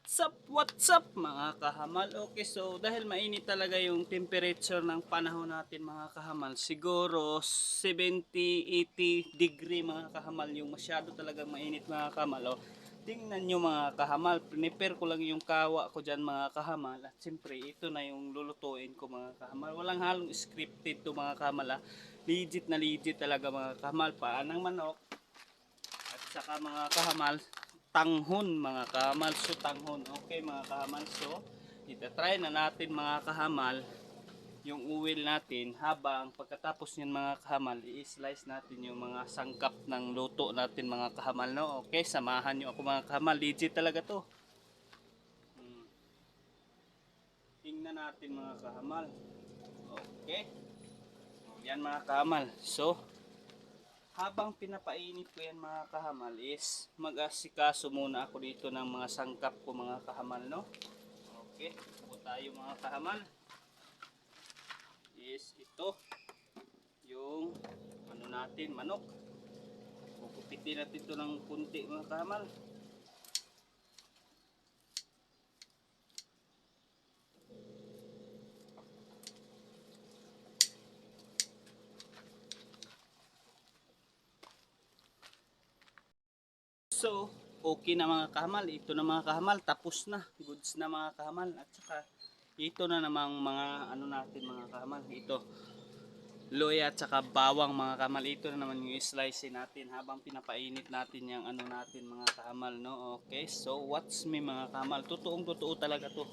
What's up mga kahamal? Okay, so dahil mainit talaga yung temperature ng panahon natin mga kahamal, siguro 70-80 degree mga kahamal, yung masyado talagang mainit mga kahamal. Tingnan nyo mga kahamal, prepare ko lang yung kawa ko dyan mga kahamal, at siyempre ito na yung lulutuin ko mga kahamal. Walang halong scripted to mga kahamal. Legit na legit talaga mga kahamal. Paan ng manok at saka mga kahamal, tanghon mga kahamal. So tanghon, okay mga kahamal. So itatry na natin mga kahamal yung uwil natin, habang pagkatapos nyan mga kahamal, i-slice natin yung mga sangkap ng luto natin mga kahamal, no? Okay, samahan nyo ako mga kahamal, legit talaga to. Tingnan natin mga kahamal. Okay, yan mga kahamal. So habang pinapainit ko yan mga kahamal is mag-asikaso muna ako dito ng mga sangkap ko mga kahamal, no? Okay, po tayo mga kahamal. Is ito yung ano natin, manok. Kukupitin natin ito ng kunti mga kahamal. So, okay na mga kahamal. Ito na mga kahamal. Tapos na. Goods na mga kahamal. At saka, ito na namang mga ano natin mga kahamal. Ito. Luya at saka bawang mga kahamal. Ito na naman yung slice natin habang pinapainit natin yung ano natin mga kahamal, no? Okay. So, watch me mga kahamal. Totoong totoo talaga to.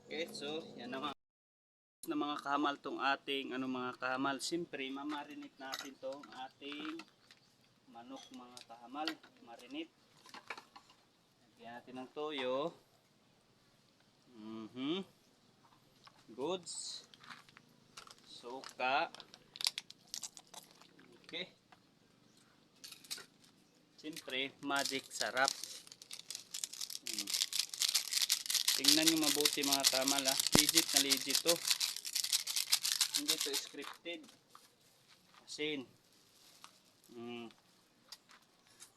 Okay. So, yan naman na mga kahamal tong ating ano mga kahamal. Siyempre mamarinate natin tong ating manok mga kahamal. Marinate. Lagyan natin ng toyo. Goods. Suka. Okay. Siyempre magic sarap. Tingnan nyo mabuti mga kahamal, legit na legit to. Hindi to scripted. Asin.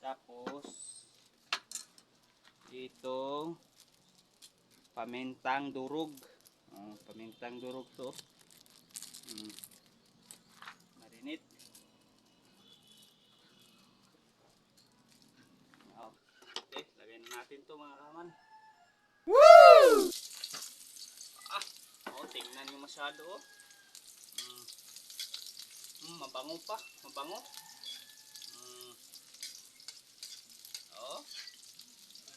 Tapos itong pamintang durog. Pamintang durog to. Marinate. Okay, lagyan na natin to mga kahamal. Woo! Tingnan nyo masyado, oh. Mabango pa, mabango.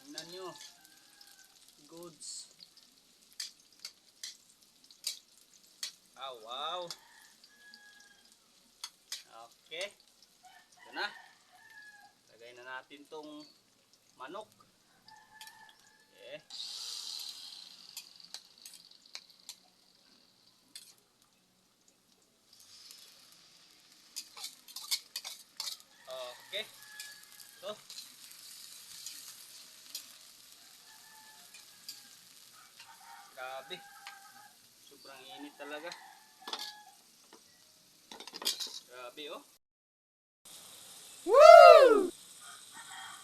Tingnan nyo. Goods. Wow. Okay. Ito na. Lagay na natin tong manok. Okay. Okay. Ito. Grabe. Sobrang init talaga. Grabe, oh. Woo!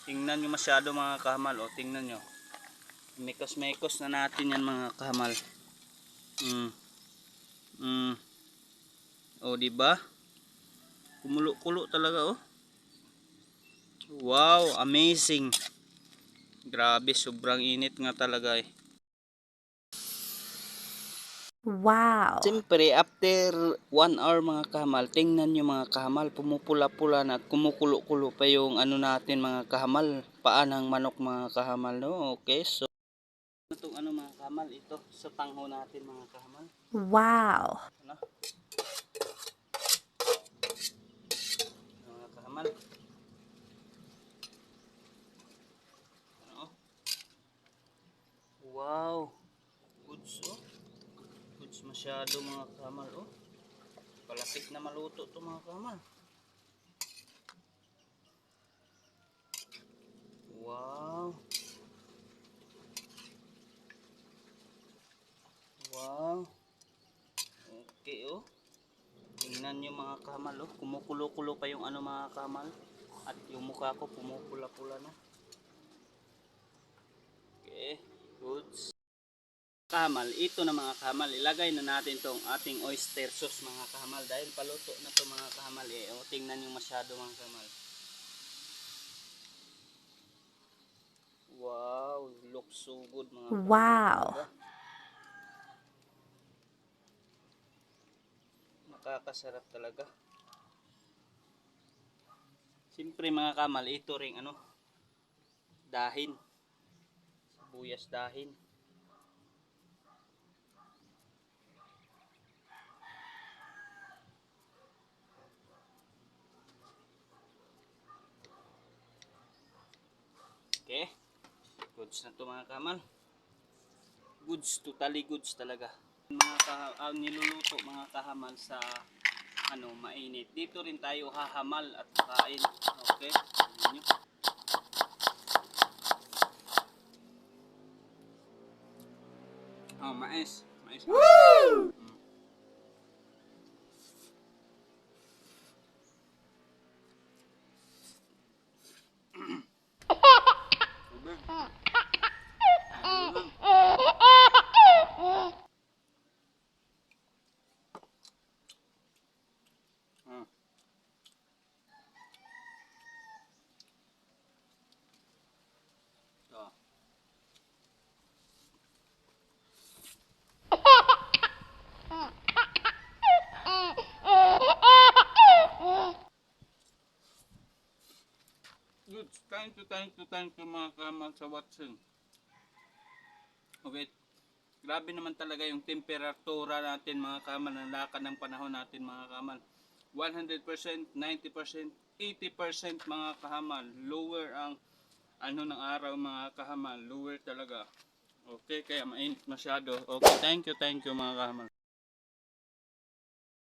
Tingnan nyo masyado mga kahamal, oh. Tingnan nyo. Mekos-mekos na natin yan mga kahamal. Oh, diba? Kumulo-kulo talaga, oh. Wow, amazing. Grabe, sobrang init nga talaga, eh. Wow. Siyempre, after 1 hour mga kahamal, tingnan nyo mga kahamal, pumupula-pula na at kumukulo-kulo pa yung ano natin mga kahamal, paan ng manok mga kahamal, no? Okay, so itong ano mga kahamal, ito sa tangho natin mga kahamal. Wow. Ano? Mga kahamal. masyado mga kahamal. Oh, palapit na maluto to mga kahamal. Wow. Wow. Okay, oh. Tingnan nyo mga kahamal, oh. Kumukulo-kulo pa yung ano mga kahamal. At yung mukha ko pumupula-pula na. Okay, goods. Kahamal, ito na mga kahamal. Ilagay na natin tong ating oyster sauce mga kahamal. Dahil paluto na to mga kahamal. Eh, oh, tingnan nyo masyado mga kahamal. Wow, looks so good mga kahamal. Wow. Diba? Nakakasarap talaga. Siyempre mga kamal, ito ring ano, dahin. Sibuyas dahin. Okay. Goods na to mga kamal. Goods, totally goods talaga. Mga niluluto mga kahamal sa ano, mainit. Dito rin tayo hahamal at kain. Okay? Tingnan nyo. Oh, mais. Mais. Woo! So, good. Thank you mga kamal sa watching. Okay. Grabe naman talaga yung temperatura natin mga kamal. Nalakad ng panahon natin mga kamal. 100%, 90%, 80% mga kahamal. Lower ang ano ng araw mga kahamal. Lower talaga. Okay, kaya mainit masyado. Okay, thank you mga kahamal.